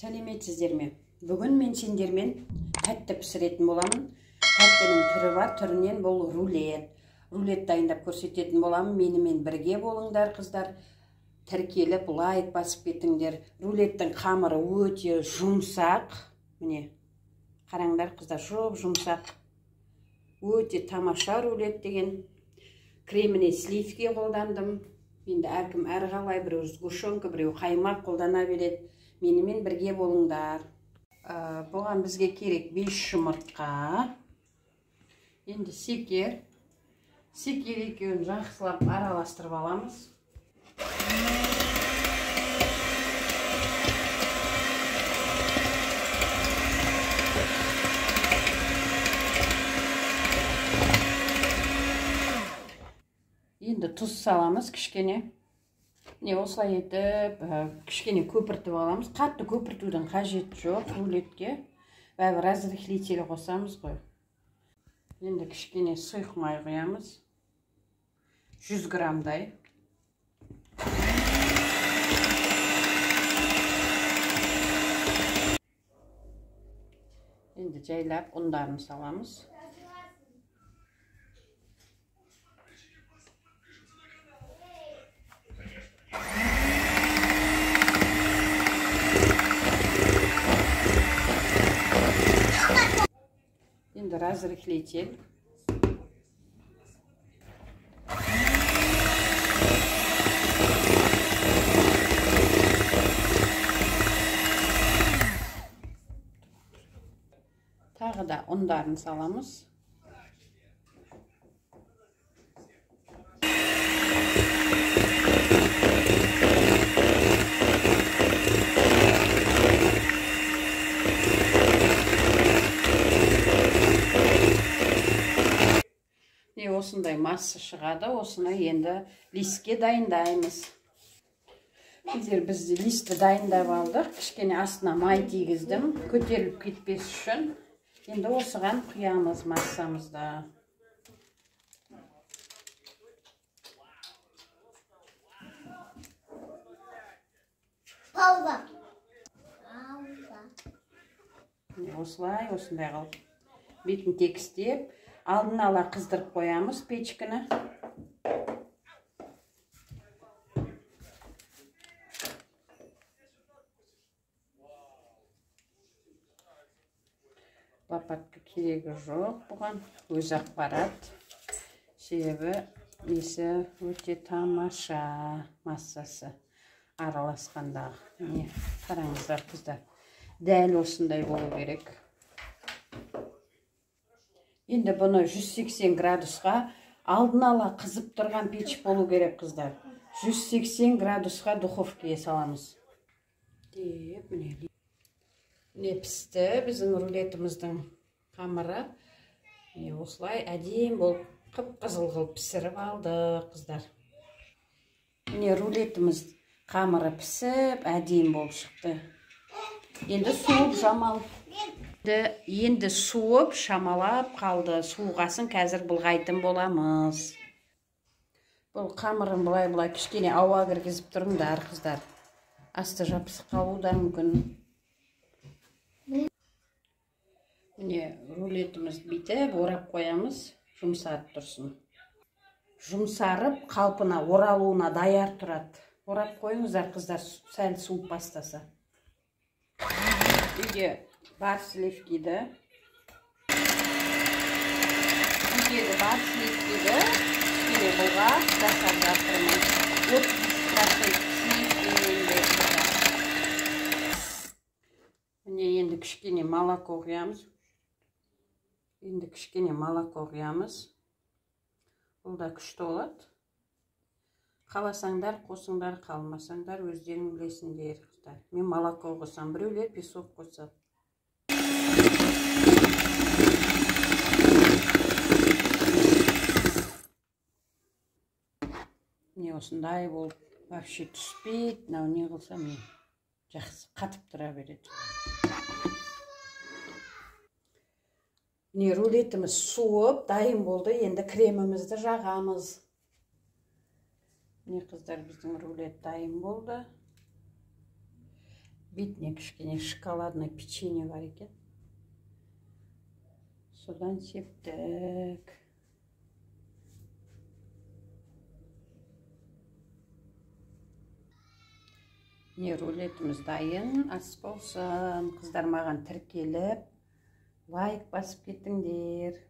Сәлеметсіздер ме? Бүгін мен сендермен тәтті пісіретін боламын. Тәттінің түрі бар, түрінен бұл рулет. Рулет дайындап көрсететін боламын. Менімен бірге болыңдар, қыздар. Тіркеліп, лайк басып кетіңдер. Рулеттің қамыры өте жұмсақ. Міне, қараңдар, қыздар, жұмсақ. Өте тамаша рулет деген. Креміне сливке қолдандым. Енді әркім әрғалай, біреу сгущенка, біреу қаймақ қолдана береді. Менімен бірге болыңдар. Бұған бізге керек 5 жұмыртқа. Енді секер екеуін жақсылап араластырып аламыз. Енді тұз саламыз кішкене. Не осылай етіп, кішкене көпіртіп аламыз. Қатты көпіртудің қажеті жоқ рулетке. Бәрі разрыхлитель қосамыз ғой. Енді кішкене сұйық май құямыз. 100 граммдай. Енді жайлап ұндарын саламыз. Енді разрыхлитель. Тағы да ұндарын саламыз. Осындай масса шығады, осыны енді листке дайындаймыз. Біз листті дайындап алдық, кішкене астына май тигіздім, көтеріліп кетпес үшін. Енді осыған құямыз массамызды. Осылай, осындай қалып. Бетін текістеп, алдын ала қыздырып қоямыз печкіні. Лопатка керегі жоқ бұған. Өзі-ақ барады. Себебі есі өте тамаша массасы араласқандағы. Міне, қараңыздар қыздар. Дәл осындай болу керек. Енді бұны 180 градусқа алдын ала қызып тұрған пеш болу керек, қыздар. 180 градусқа духовкеге саламыз. Міне пісті біздің рулетіміздің қамыры. Осылай әдем болып қып-қызыл қылып пісіріп алды, қыздар. Міне рулетіміз қамыры пісіп, әдем болып шықты. Енді суып жамалып. Енді суып шамалап қалды. Суғасын қазір бұлғайтын боламыз. Бұл қамырын бұлай кішкене ауа кіргізіп тұрыңдар, қыздар. Асты жабысып қалуы да мүмкін. Міне рулетіміз бітіп, орап қоямыз, жұмсарып тұрсын. Жұмсарып, қалпына оралуына даяр тұрады. Орап қойыңыздар, қыздар, сәл суып бастаса. Үйде бар сливкиді. Үйдегі бар сливкиді кішкене бұлғап жасап жатырмын. 30% сливкимен. Міне енді кішкене молоко құямыз. Бұл да күшті болады. Қаласаңдар, қосыңдар, қалмасаңдар, өздерің білесіңдер. Мен молоко қосам, біреулер песок қосады. Не осындай болып, вообще түспейді, не қылсам, жақсы қатып тұра береді. Не рулетіміз суып, дайын болды, енді кремімізді жағамыз. Не қыздар, біздің рулет дайын болды. бетіне кішкене шоколадный печенье бар екен. Содан септік. Не, рулетіміз дайын, ас болсын. Қыздар маған тіркеліп, лайк басып кетіңдер.